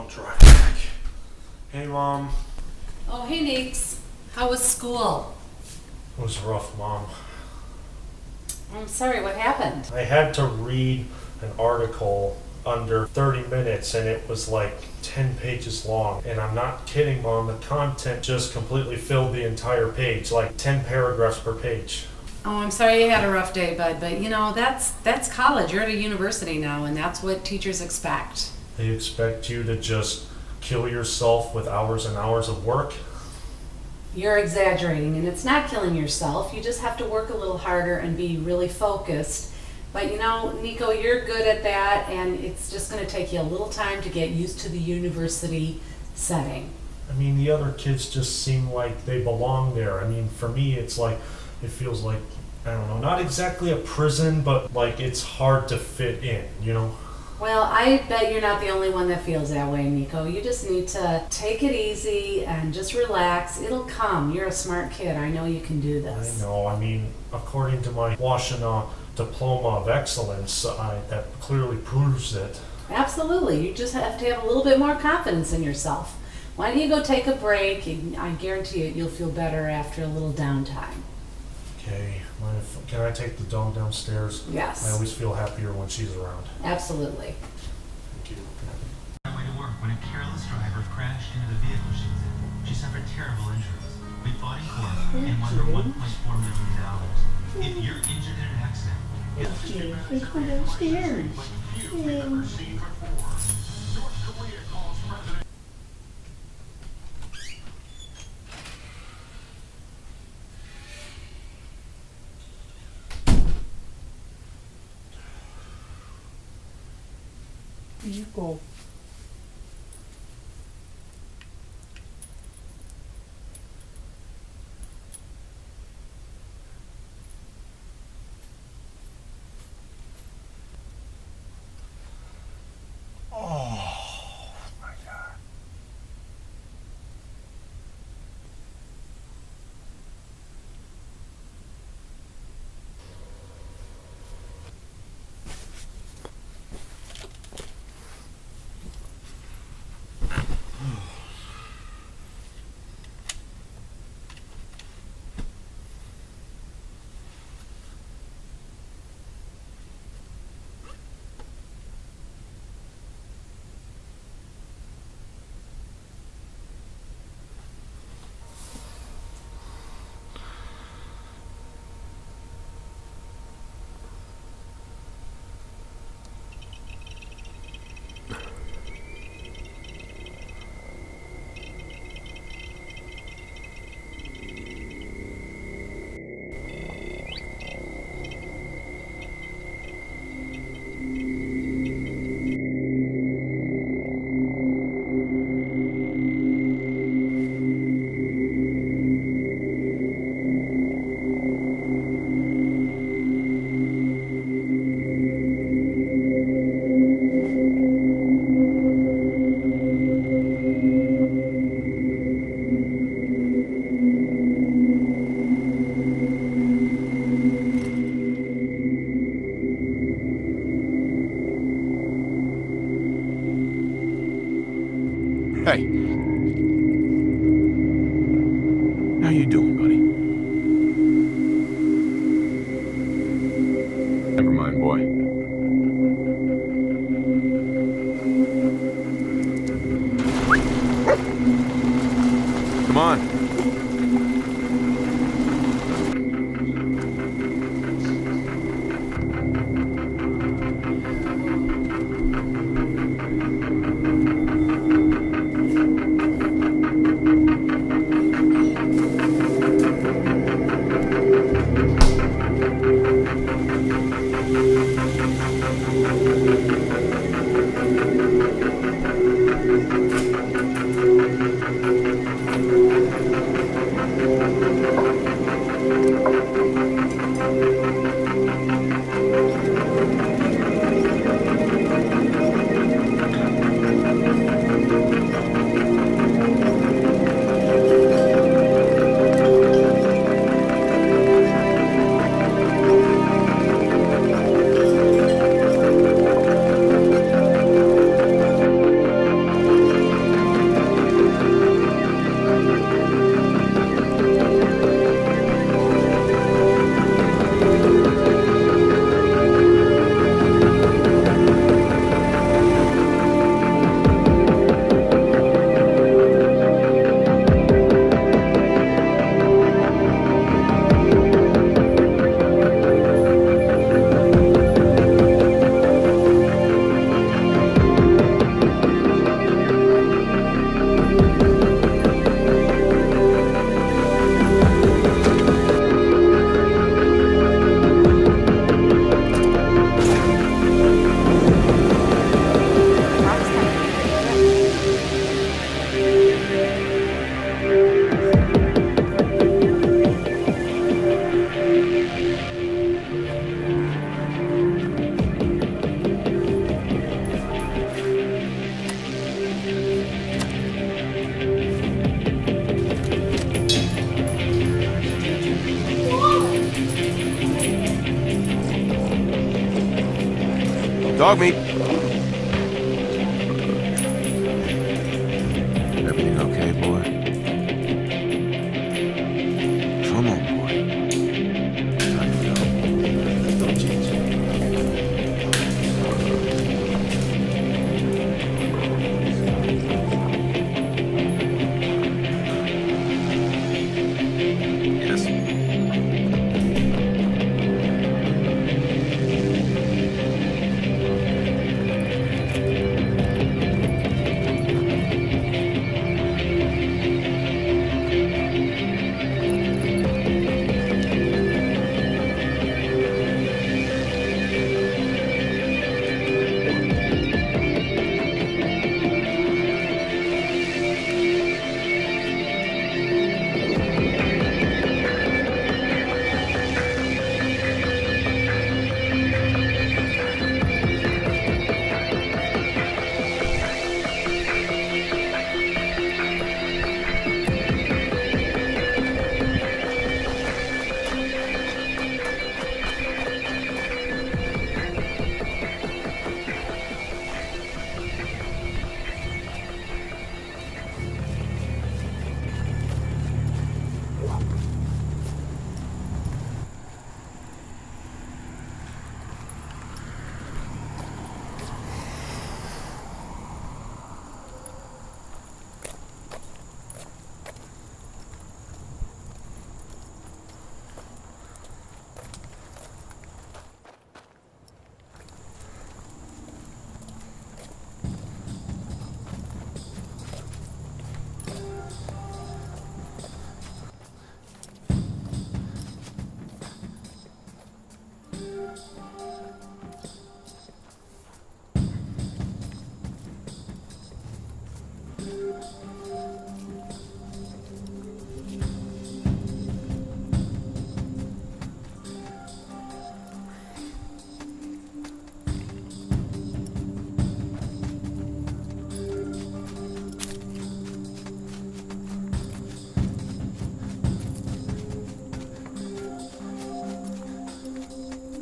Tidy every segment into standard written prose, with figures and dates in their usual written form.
I'll drive back. Hey, Mom. Oh, hey, Nate. How was school? It was rough, Mom. I'm sorry, what happened? I had to read an article under 30 minutes and it was like 10 pages long. And I'm not kidding, Mom. The content just completely filled the entire page, like 10 paragraphs per page. Oh, I'm sorry you had a rough day, bud, but you know, that's college. You're at a university now, and that's what teachers expect. They expect you to just kill yourself with hours and hours of work. You're exaggerating, and it's not killing yourself. You just have to work a little harder and be really focused. But you know, Nico, you're good at that, and it's just going to take you a little time to get used to the university setting. I mean, the other kids just seem like they belong there. I mean, for me, it's like, it feels like, I don't know, not exactly a prison, but like it's hard to fit in, you know? Well, I bet you're not the only one that feels that way, Nico. You just need to take it easy and just relax. It'll come. You're a smart kid. I know you can do this. I know, I mean, according to my Washtenaw Diploma of Excellence, that clearly proves it. Absolutely. You just have to have a little bit more confidence in yourself. Why don't you go take a break? And I guarantee you, you'll feel better after a little downtime. Okay, can I take the dog downstairs? Yes. I always feel happier when she's around. Absolutely. Thank you. On her way to work when a careless driver crashed into the vehicle she was in. She suffered terrible injuries. We fought in court and won her $1.4 million. If you're injured in an accident, Let's go downstairs. You go. Oh, my God. Hey. How you doing, buddy? Never mind, boy. Come on. Dog meat. Everything okay, boy? Come on, boy. Time to go. Yes.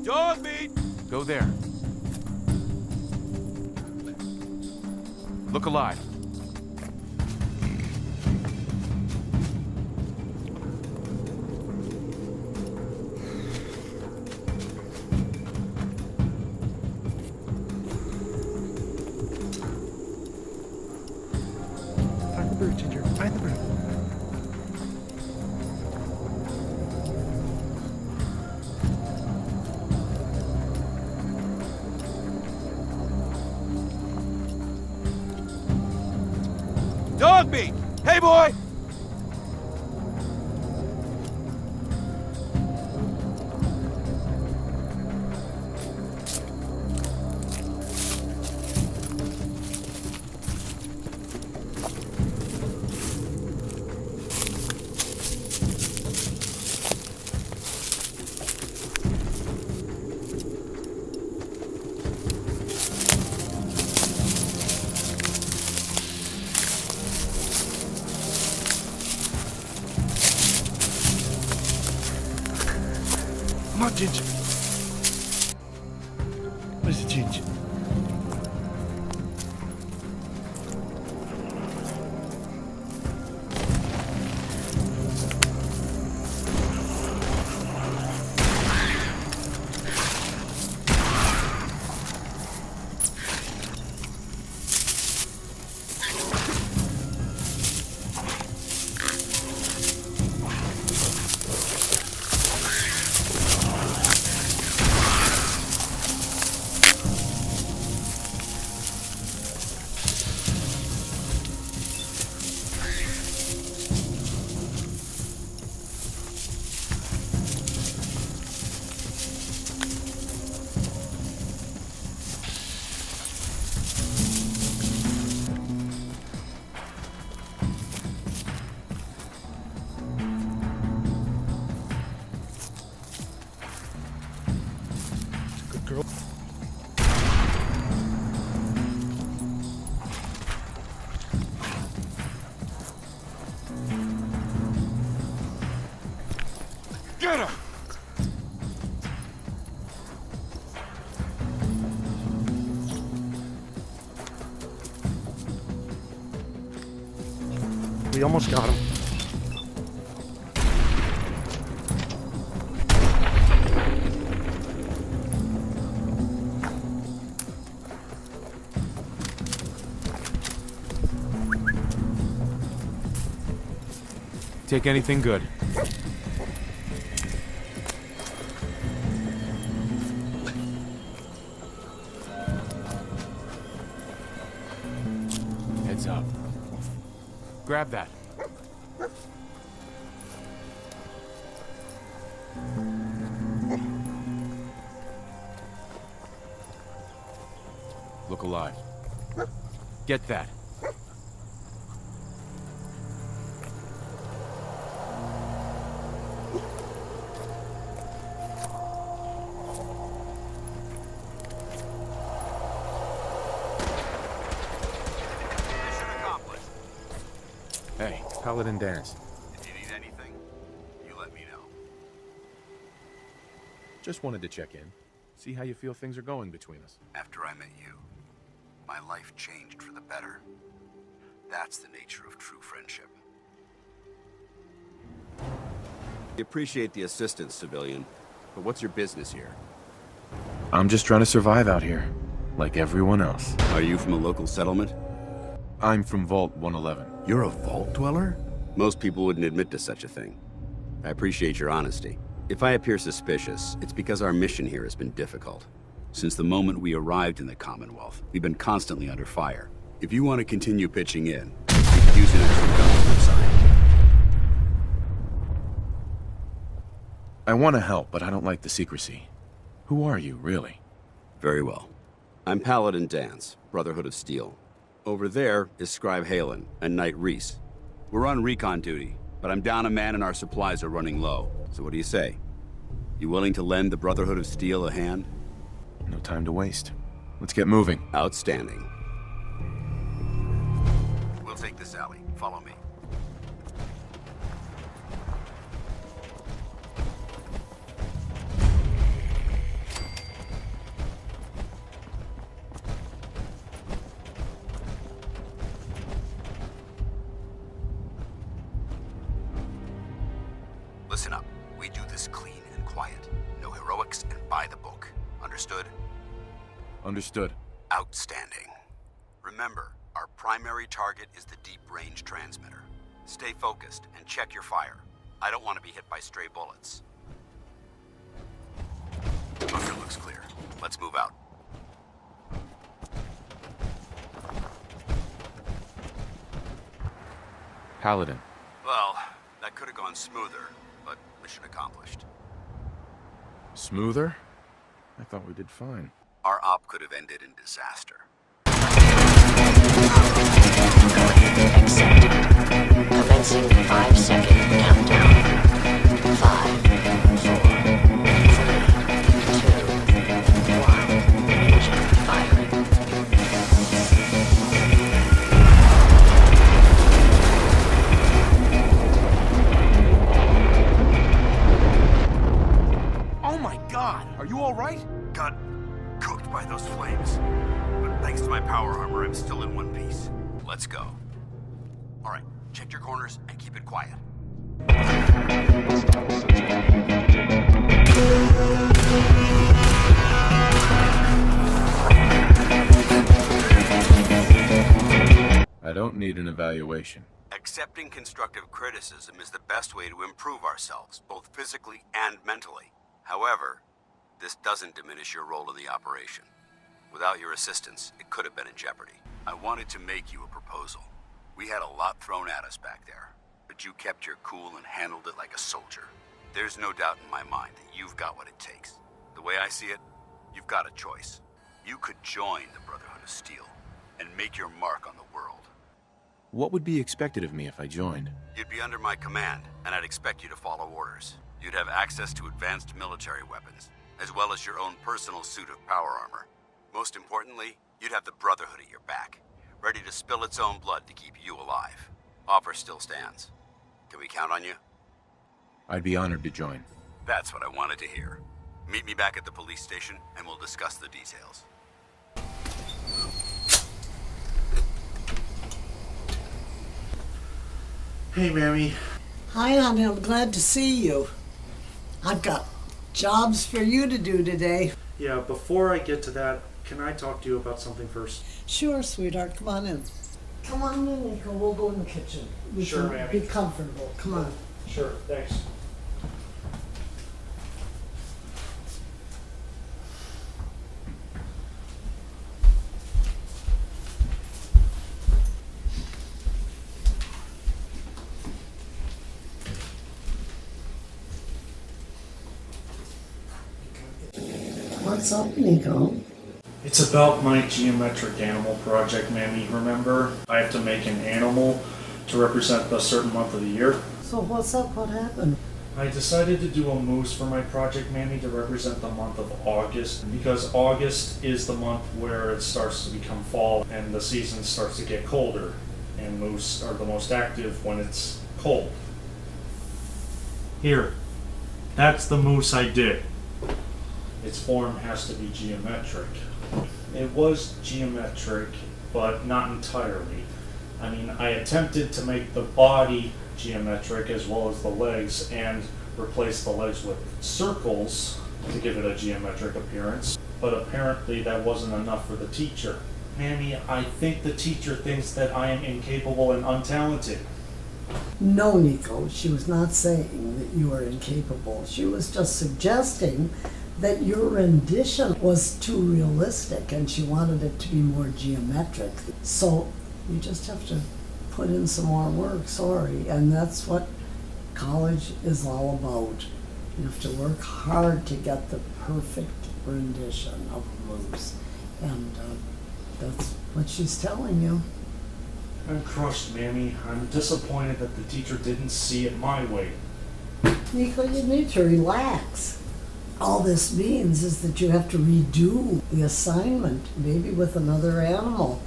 Dog meat! Go there. Look alive. Find the bird, Ginger. Find the bird. Dog meat! Hey, boy! Come on, Ginger. Where's the Ginger? Good girl. Get her! Easy, almost got him. Take anything good. Heads up. Grab that. Look alive. Get that. Hey, Paladin Dance. If you need anything, you let me know. Just wanted to check in. See how you feel things are going between us. After I met you, my life changed for the better. That's the nature of true friendship. We appreciate the assistance, civilian, but what's your business here? I'm just trying to survive out here, like everyone else. Are you from a local settlement? I'm from Vault 111. You're a vault dweller? Most people wouldn't admit to such a thing. I appreciate your honesty. If I appear suspicious, it's because our mission here has been difficult. Since the moment we arrived in the Commonwealth, we've been constantly under fire. If you want to continue pitching in, you could use an extra gun on your side. I want to help, but I don't like the secrecy. Who are you, really? Very well. I'm Paladin Dance, Brotherhood of Steel. Over there is Scribe Halen and Knight Reese. We're on recon duty, but I'm down a man and our supplies are running low. So what do you say? You willing to lend the Brotherhood of Steel a hand? No time to waste. Let's get moving. Outstanding. We'll take this alley. Follow me. Listen up. We do this clean and quiet. No heroics and by the book. Understood? Understood. Outstanding. Remember, our primary target is the deep-range transmitter. Stay focused and check your fire. I don't want to be hit by stray bullets. Bunker looks clear. Let's move out. Paladin. Well, that could have gone smoother, but mission accomplished. Smoother? I thought we did fine. Our op could have ended in disaster. Accepted. Commencing 5-second countdown. 5, 4, 3, 2, 1. Engine firing. Oh my god! Are you alright? Got cooked by those flames. But thanks to my power armor, I'm still in one piece. Let's go. Alright, check your corners and keep it quiet. I don't need an evaluation. Accepting constructive criticism is the best way to improve ourselves, both physically and mentally. However, this doesn't diminish your role in the operation. Without your assistance, it could have been in jeopardy. I wanted to make you a proposal. We had a lot thrown at us back there, but you kept your cool and handled it like a soldier. There's no doubt in my mind that you've got what it takes. The way I see it, you've got a choice. You could join the Brotherhood of Steel and make your mark on the world. What would be expected of me if I joined? You'd be under my command, and I'd expect you to follow orders. You'd have access to advanced military weapons, as well as your own personal suit of power armor. Most importantly, you'd have the Brotherhood at your back, ready to spill its own blood to keep you alive. Offer still stands. Can we count on you? I'd be honored to join. That's what I wanted to hear. Meet me back at the police station, and we'll discuss the details. Hey, Mammy. Hi, honey. I'm glad to see you. I've got jobs for you to do today. Yeah, before I get to that, can I talk to you about something first? Sure, sweetheart. Come on in. Come on in, Nico. We'll go in the kitchen. We Sure, can Mammy. be comfortable. Come on. Sure, thanks. What's up, Nico? It's about my geometric animal project, Mammy. Remember, I have to make an animal to represent a certain month of the year. So what's up? What happened? I decided to do a moose for my project, Mammy, to represent the month of August, because August is the month where it starts to become fall and the season starts to get colder, and moose are the most active when it's cold. Here, that's the moose I did. Its form has to be geometric. It was geometric, but not entirely. I mean, I attempted to make the body geometric as well as the legs and replace the legs with circles to give it a geometric appearance, but apparently that wasn't enough for the teacher. Mammy, I think the teacher thinks that I am incapable and untalented. No, Nico. She was not saying that you were incapable. She was just suggesting that your rendition was too realistic and she wanted it to be more geometric. So you just have to put in some more work, sorry. And that's what college is all about. You have to work hard to get the perfect rendition of a moose. And that's what she's telling you. I'm crushed, Mammy. I'm disappointed that the teacher didn't see it my way. Nico, you need to relax. All this means is that you have to redo the assignment, maybe with another animal.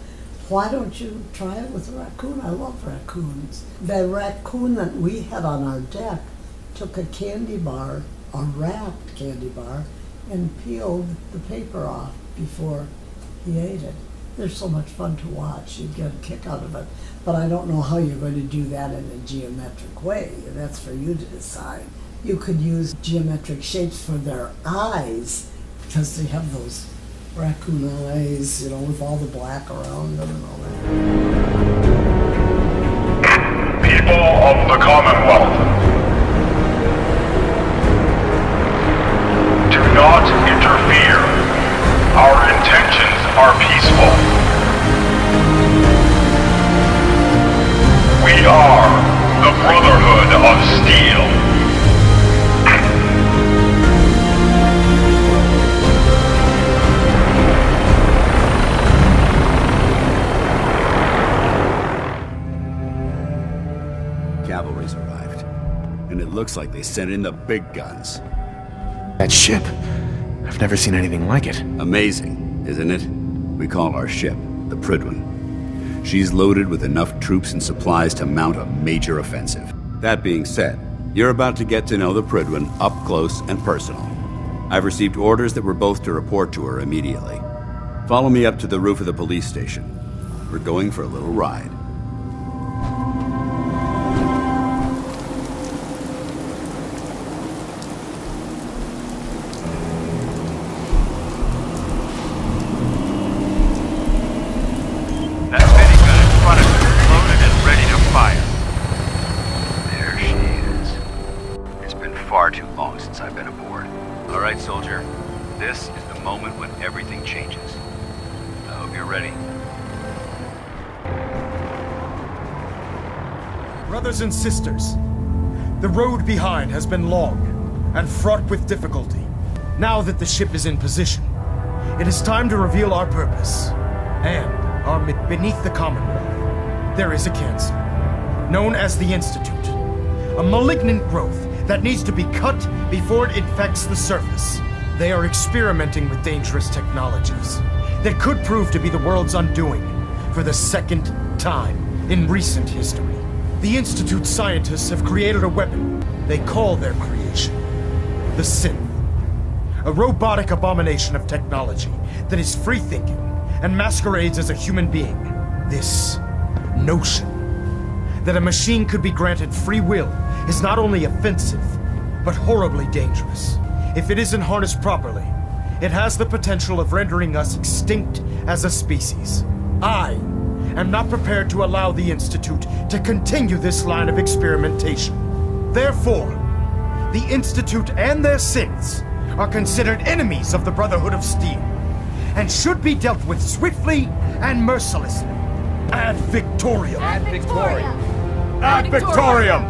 Why don't you try it with a raccoon? I love raccoons. The raccoon that we had on our deck took a candy bar, a wrapped candy bar, and peeled the paper off before he ate it. They're so much fun to watch. You get a kick out of it. But I don't know how you're going to do that in a geometric way. That's for you to decide. You could use geometric shapes for their eyes because they have those raccoon eyes, you know, with all the black around them and all that. People of the Commonwealth, do not interfere. Our intentions are peaceful. We are the Brotherhood of Steel. Cavalry's arrived, and it looks like they sent in the big guns. That ship. I've never seen anything like it. Amazing, isn't it? We call our ship the Prydwen. She's loaded with enough troops and supplies to mount a major offensive. That being said, you're about to get to know the Prydwen up close and personal. I've received orders that we're both to report to her immediately. Follow me up to the roof of the police station. We're going for a little ride. That minigun in front of you is loaded and ready to fire. There she is. It's been far too long since I've been aboard. All right, soldier. This is the moment when everything changes. I hope you're ready. Brothers and sisters, the road behind has been long and fraught with difficulty. Now that the ship is in position, it is time to reveal our purpose. And beneath the Commonwealth, there is a cancer, known as the Institute. A malignant growth that needs to be cut before it infects the surface. They are experimenting with dangerous technologies that could prove to be the world's undoing for the second time in recent history. The Institute scientists have created a weapon they call their creation the Synth. A robotic abomination of technology that is free-thinking and masquerades as a human being. This notion that a machine could be granted free will is not only offensive, but horribly dangerous. If it isn't harnessed properly, it has the potential of rendering us extinct as a species. I am not prepared to allow the Institute to continue this line of experimentation. Therefore, the Institute and their synths are considered enemies of the Brotherhood of Steel, and should be dealt with swiftly and mercilessly. Ad Victoriam! Ad Victoriam! Ad Victoriam!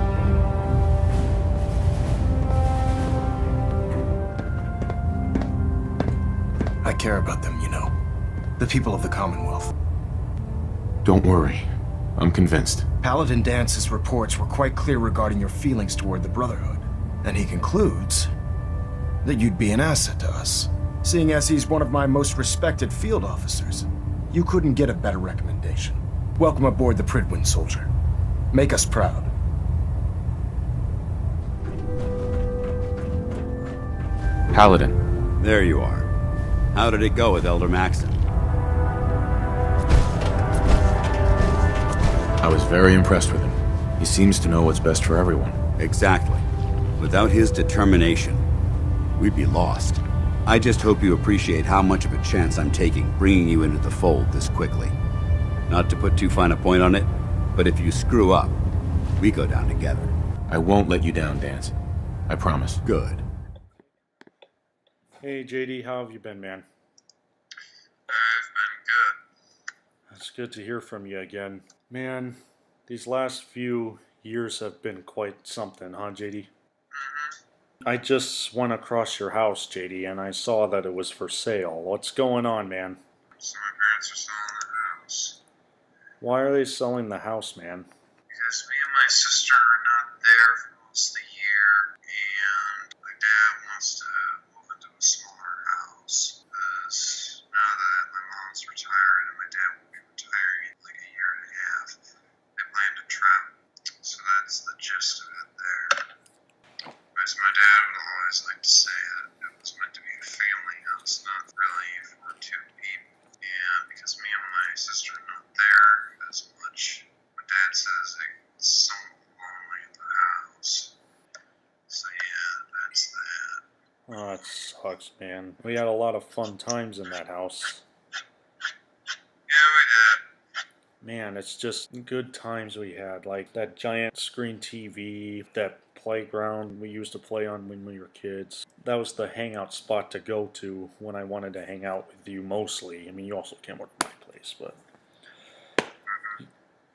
I care about them, you know. The people of the Commonwealth. Don't worry. I'm convinced. Paladin Dance's reports were quite clear regarding your feelings toward the Brotherhood. And he concludes that you'd be an asset to us. Seeing as he's one of my most respected field officers, you couldn't get a better recommendation. Welcome aboard the Prydwen, soldier. Make us proud. Paladin. There you are. How did it go with Elder Maxon? I was very impressed with him. He seems to know what's best for everyone. Exactly. Without his determination, we'd be lost. I just hope you appreciate how much of a chance I'm taking bringing you into the fold this quickly. Not to put too fine a point on it, but if you screw up, we go down together. I won't let you down, Dance. I promise. Good. Hey JD, how have you been, man? I've been good. It's good to hear from you again. Man, these last few years have been quite something, huh, JD? I just went across your house, JD, and I saw that it was for sale. What's going on, man? So my parents are selling the house. Why are they selling the house, man? Because me and my sister are not there for most of the year, and my dad wants to move into a smaller house. Because now that my mom's retired and my dad will be retiring in like a year and a half, they plan to travel. So that's the gist of it there. As my dad would always like to say, that it was meant to be a family house, not really for two people. And because me and my sister are not there as much, my dad says it's somewhat lonely in the house. So yeah, that's that. Oh, it sucks, man. We had a lot of fun times in that house. Yeah, we did. Man, it's just good times we had. Like that giant screen TV, that playground we used to play on when we were kids. That was the hangout spot to go to when I wanted to hang out with you mostly. I mean, you also came over to my place, but...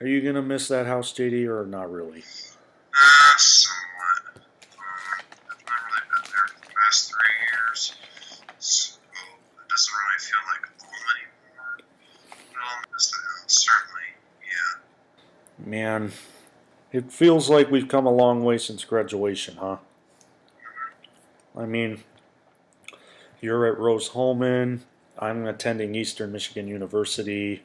Are you gonna miss that house, JD, or not really? Somewhat. I've not really been there for the past 3 years, so it doesn't really feel like home anymore. But I'll miss the house, certainly, yeah. Man, it feels like we've come a long way since graduation, huh? I mean, you're at Rose-Hulman, I'm attending Eastern Michigan University.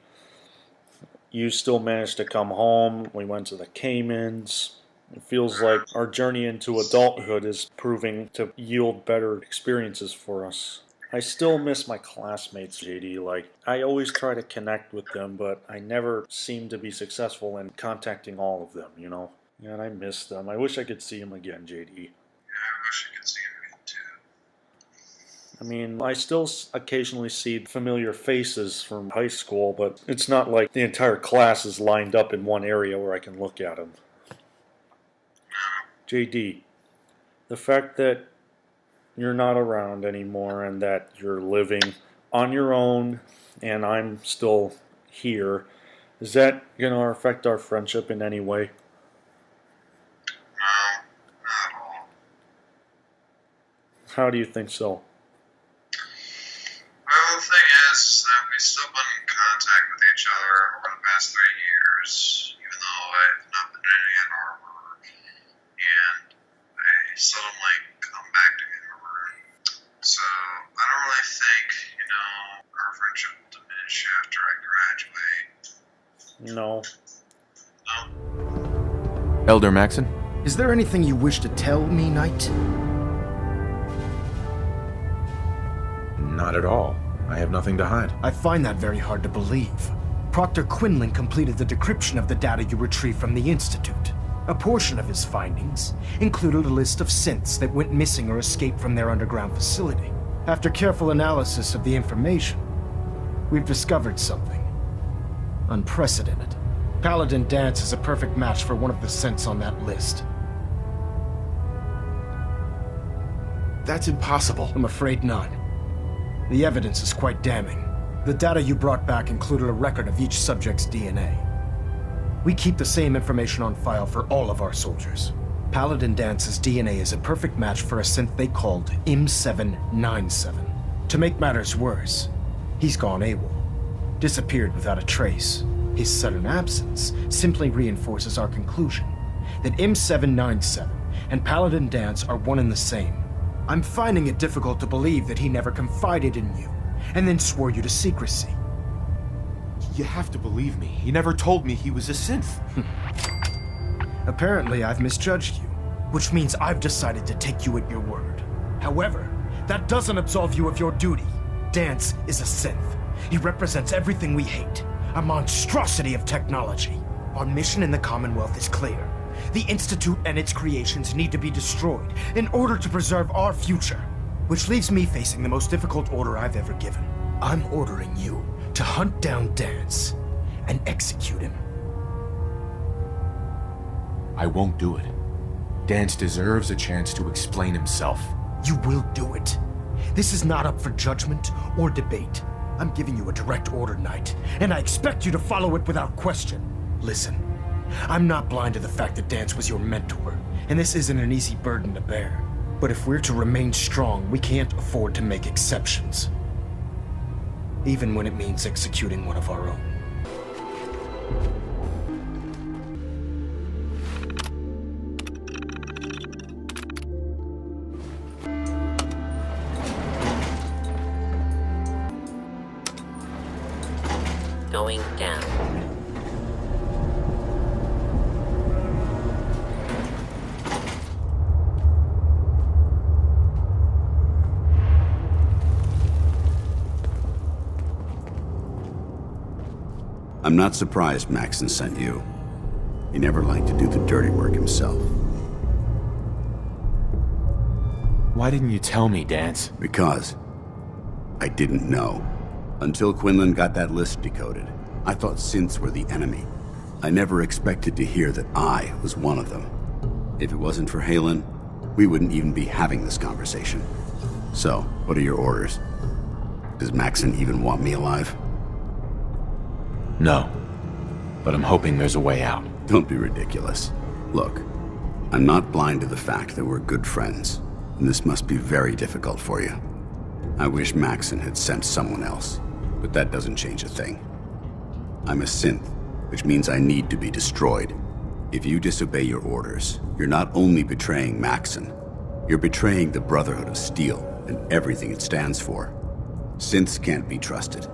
You still managed to come home. We went to the Caymans. It feels like our journey into adulthood is proving to yield better experiences for us. I still miss my classmates, JD. Like, I always try to connect with them, but I never seem to be successful in contacting all of them, you know? And I miss them. I wish I could see them again, JD. Yeah, I wish I could see him again, too. I mean, I still occasionally see familiar faces from high school, but it's not like the entire class is lined up in one area where I can look at them. JD, the fact that you're not around anymore and that you're living on your own and I'm still here, is that going to affect our friendship in any way? No, not at all. How do you think so? Well, the thing is that we've still been in contact with each other over the past 3 years, even though I have not been in Ann Arbor, and I suddenly come back to Ann Arbor. So I don't really think, our friendship will diminish after I graduate. No. No? Elder Maxon? Is there anything you wish to tell me, Knight? Not at all. I have nothing to hide. I find that very hard to believe. Proctor Quinlan completed the decryption of the data you retrieved from the Institute. A portion of his findings included a list of synths that went missing or escaped from their underground facility. After careful analysis of the information, we've discovered something unprecedented. Paladin Danse is a perfect match for one of the synths on that list. That's impossible. I'm afraid not. The evidence is quite damning. The data you brought back included a record of each subject's DNA. We keep the same information on file for all of our soldiers. Paladin Dance's DNA is a perfect match for a synth they called M797. To make matters worse, he's gone AWOL. Disappeared without a trace. His sudden absence simply reinforces our conclusion that M797 and Paladin Danse are one and the same. I'm finding it difficult to believe that he never confided in you, and then swore you to secrecy. You have to believe me. He never told me he was a synth. Apparently, I've misjudged you, which means I've decided to take you at your word. However, that doesn't absolve you of your duty. Danse is a synth. He represents everything we hate, a monstrosity of technology. Our mission in the Commonwealth is clear. The Institute and its creations need to be destroyed in order to preserve our future. Which leaves me facing the most difficult order I've ever given. I'm ordering you to hunt down Danse and execute him. I won't do it. Danse deserves a chance to explain himself. You will do it. This is not up for judgment or debate. I'm giving you a direct order, Knight, and I expect you to follow it without question. Listen, I'm not blind to the fact that Danse was your mentor, and this isn't an easy burden to bear. But if we're to remain strong, we can't afford to make exceptions. Even when it means executing one of our own. Going down. I'm not surprised Maxson sent you. He never liked to do the dirty work himself. Why didn't you tell me, Danse? Because I didn't know. Until Quinlan got that list decoded, I thought synths were the enemy. I never expected to hear that I was one of them. If it wasn't for Haylen, we wouldn't even be having this conversation. So, what are your orders? Does Maxson even want me alive? No. But I'm hoping there's a way out. Don't be ridiculous. Look, I'm not blind to the fact that we're good friends, and this must be very difficult for you. I wish Maxson had sent someone else, but that doesn't change a thing. I'm a synth, which means I need to be destroyed. If you disobey your orders, you're not only betraying Maxson, you're betraying the Brotherhood of Steel and everything it stands for. Synths can't be trusted.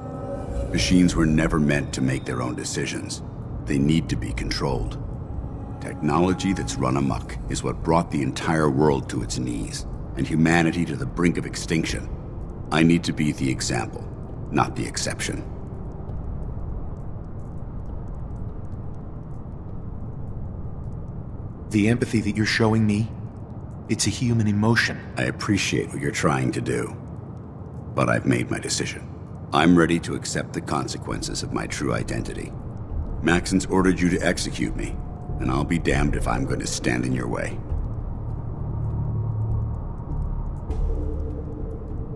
Machines were never meant to make their own decisions. They need to be controlled. Technology that's run amok is what brought the entire world to its knees, and humanity to the brink of extinction. I need to be the example, not the exception. The empathy that you're showing me, it's a human emotion. I appreciate what you're trying to do, but I've made my decision. I'm ready to accept the consequences of my true identity. Maxson's ordered you to execute me, and I'll be damned if I'm going to stand in your way.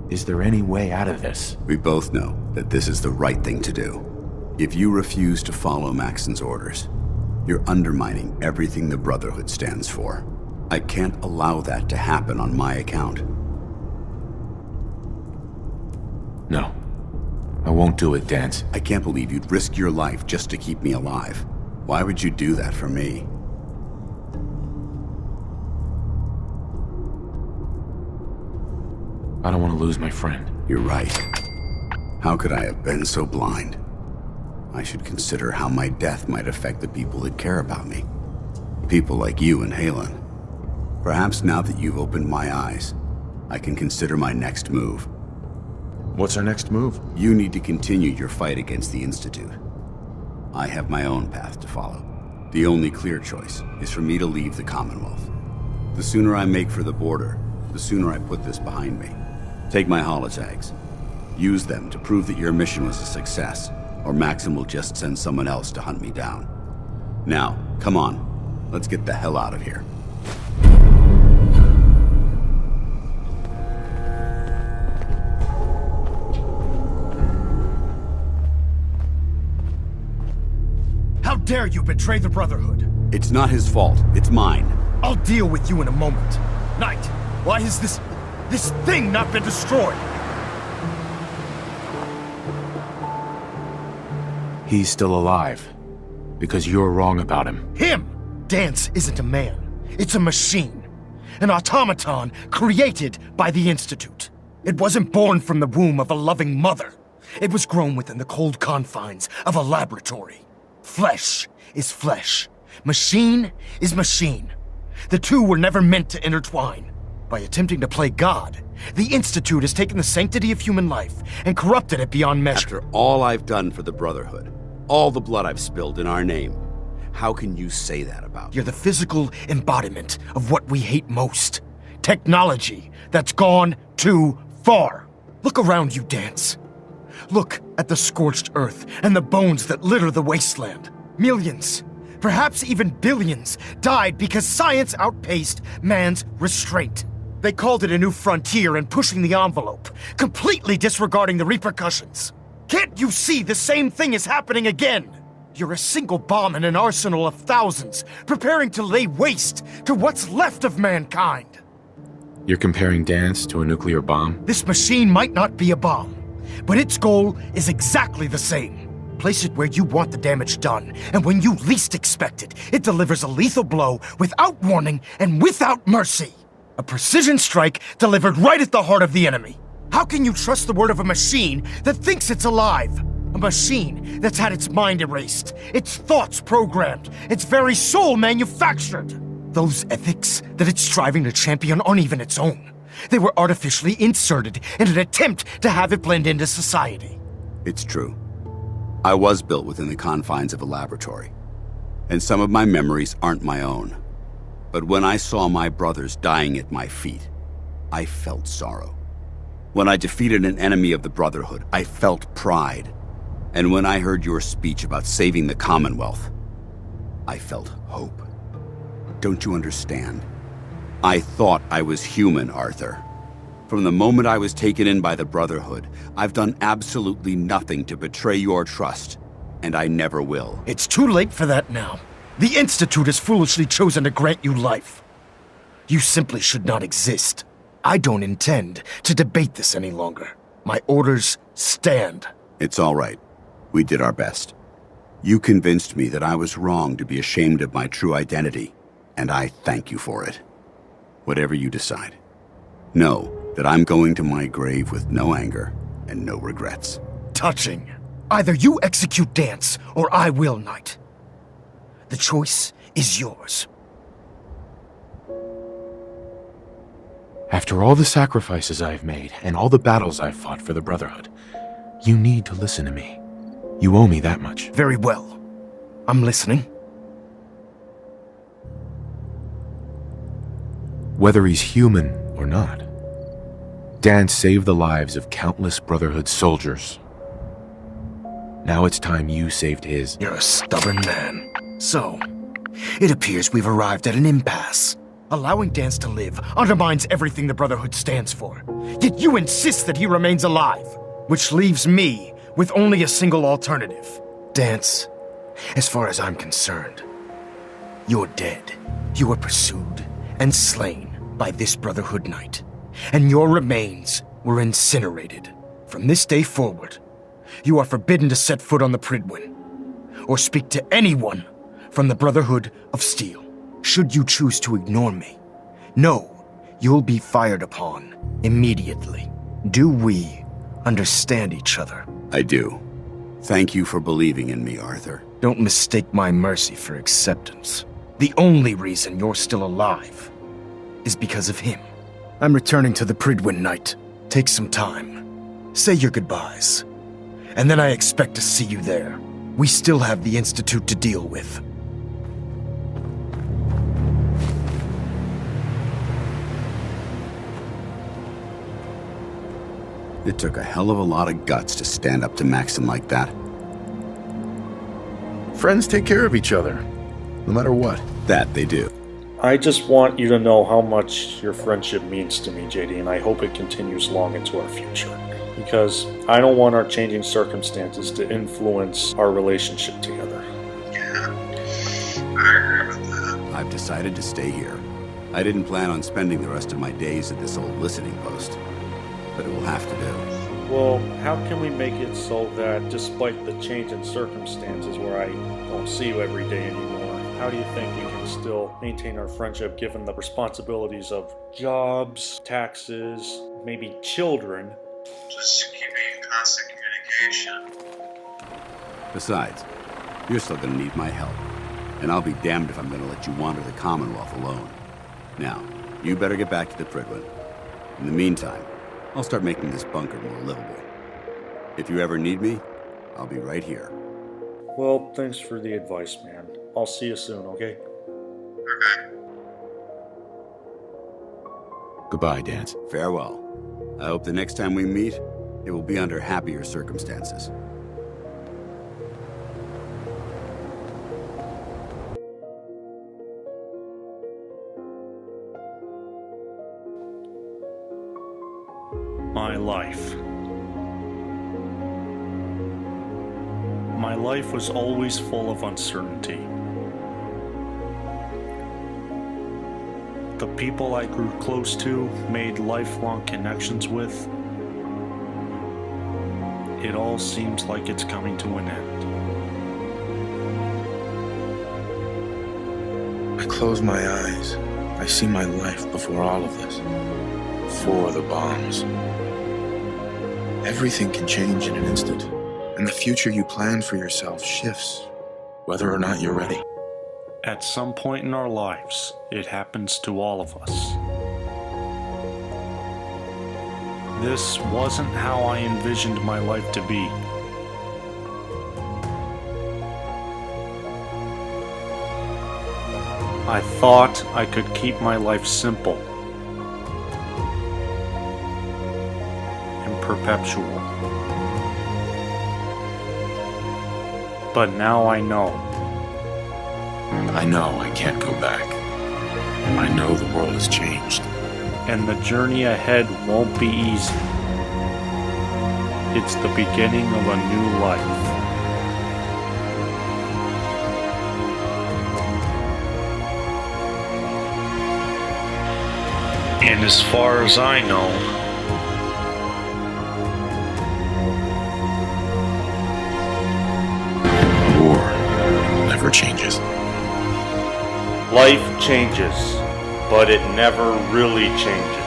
Is there any way out of this? We both know that this is the right thing to do. If you refuse to follow Maxson's orders, you're undermining everything the Brotherhood stands for. I can't allow that to happen on my account. No. I won't do it, Danse. I can't believe you'd risk your life just to keep me alive. Why would you do that for me? I don't want to lose my friend. You're right. How could I have been so blind? I should consider how my death might affect the people that care about me. People like you and Haylen. Perhaps now that you've opened my eyes, I can consider my next move. What's our next move? You need to continue your fight against the Institute. I have my own path to follow. The only clear choice is for me to leave the Commonwealth. The sooner I make for the border, the sooner I put this behind me. Take my holotags. Use them to prove that your mission was a success, or Maxim will just send someone else to hunt me down. Now, come on. Let's get the hell out of here. How dare you betray the Brotherhood? It's not his fault. It's mine. I'll deal with you in a moment. Knight, why has this thing not been destroyed? He's still alive. Because you're wrong about him. Him! Dance isn't a man. It's a machine. An automaton created by the Institute. It wasn't born from the womb of a loving mother. It was grown within the cold confines of a laboratory. Flesh is flesh. Machine is machine. The two were never meant to intertwine. By attempting to play God, the Institute has taken the sanctity of human life and corrupted it beyond measure. After all I've done for the Brotherhood, all the blood I've spilled in our name, how can you say that about me? You're the physical embodiment of what we hate most. Technology that's gone too far. Look around you, Dance. Look at the scorched earth and the bones that litter the wasteland. Millions, perhaps even billions, died because science outpaced man's restraint. They called it a new frontier and pushing the envelope, completely disregarding the repercussions. Can't you see the same thing is happening again? You're a single bomb in an arsenal of thousands, preparing to lay waste to what's left of mankind. You're comparing Dance to a nuclear bomb? This machine might not be a bomb, but its goal is exactly the same. Place it where you want the damage done, and when you least expect it, it delivers a lethal blow without warning and without mercy. A precision strike delivered right at the heart of the enemy. How can you trust the word of a machine that thinks it's alive? A machine that's had its mind erased, its thoughts programmed, its very soul manufactured. Those ethics that it's striving to champion aren't even its own. They were artificially inserted in an attempt to have it blend into society. It's true. I was built within the confines of a laboratory, and some of my memories aren't my own. But when I saw my brothers dying at my feet, I felt sorrow. When I defeated an enemy of the Brotherhood, I felt pride. And when I heard your speech about saving the Commonwealth, I felt hope. Don't you understand? I thought I was human, Arthur. From the moment I was taken in by the Brotherhood, I've done absolutely nothing to betray your trust, and I never will. It's too late for that now. The Institute has foolishly chosen to grant you life. You simply should not exist. I don't intend to debate this any longer. My orders stand. It's all right. We did our best. You convinced me that I was wrong to be ashamed of my true identity, and I thank you for it. Whatever you decide, know that I'm going to my grave with no anger and no regrets. Touching. Either you execute Dance, or I will, Knight. The choice is yours. After all the sacrifices I've made, and all the battles I've fought for the Brotherhood, you need to listen to me. You owe me that much. Very well. I'm listening. Whether he's human or not, Dance saved the lives of countless Brotherhood soldiers. Now it's time you saved his. You're a stubborn man. So, it appears we've arrived at an impasse. Allowing Dance to live undermines everything the Brotherhood stands for. Yet you insist that he remains alive, which leaves me with only a single alternative. Dance, as far as I'm concerned, you're dead. You were pursued and slain by this Brotherhood Knight, and your remains were incinerated. From this day forward, you are forbidden to set foot on the Prydwen, or speak to anyone from the Brotherhood of Steel. Should you choose to ignore me, know you'll be fired upon immediately. Do we understand each other? I do. Thank you for believing in me, Arthur. Don't mistake my mercy for acceptance. The only reason you're still alive is because of him. I'm returning to the Prydwen, Knight. Take some time. Say your goodbyes. And then I expect to see you there. we still have the Institute to deal with. It took a hell of a lot of guts to stand up to Maxon like that. Friends take care of each other, no matter what. That they do. I just want you to know how much your friendship means to me, JD, and I hope it continues long into our future. Because I don't want our changing circumstances to influence our relationship together. Yeah, I agree with that. I've decided to stay here. I didn't plan on spending the rest of my days at this old listening post, but it will have to do. Well, how can we make it so that despite the change in circumstances where I don't see you every day anymore, how do you think we can still maintain our friendship given the responsibilities of jobs, taxes, maybe children? Just keeping in constant communication. Besides, you're still gonna need my help, and I'll be damned if I'm gonna let you wander the Commonwealth alone. Now, you better get back to the Prydwen. In the meantime, I'll start making this bunker more livable. If you ever need me, I'll be right here. Well, thanks for the advice, man. I'll see you soon, okay? Okay. Goodbye, Dance. Farewell. I hope the next time we meet, it will be under happier circumstances. My life. My life was always full of uncertainty. The people I grew close to, made lifelong connections with, it all seems like it's coming to an end. I close my eyes. I see my life before all of this. Before the bombs. Everything can change in an instant, and the future you plan for yourself shifts, whether or not you're ready. At some point in our lives, it happens to all of us. This wasn't how I envisioned my life to be. I thought I could keep my life simple and perpetual. But now I know. I know I can't go back. I know the world has changed. And the journey ahead won't be easy. It's the beginning of a new life. And as far as I know, War never changes. life changes, but it never really changes.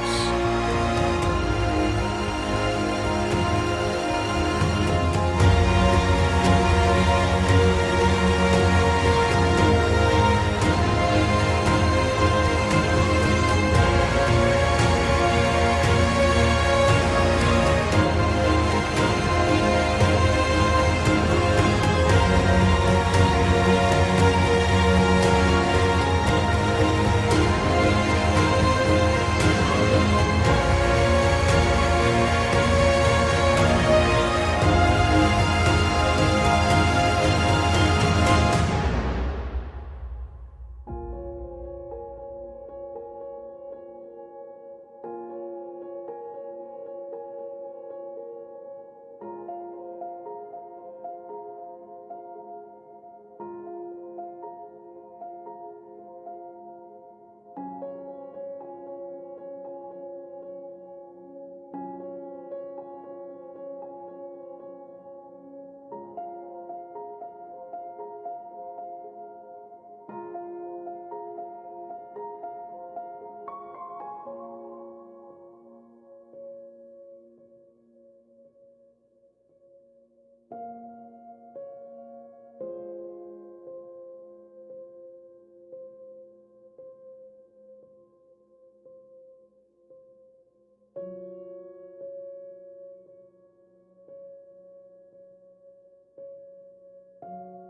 you.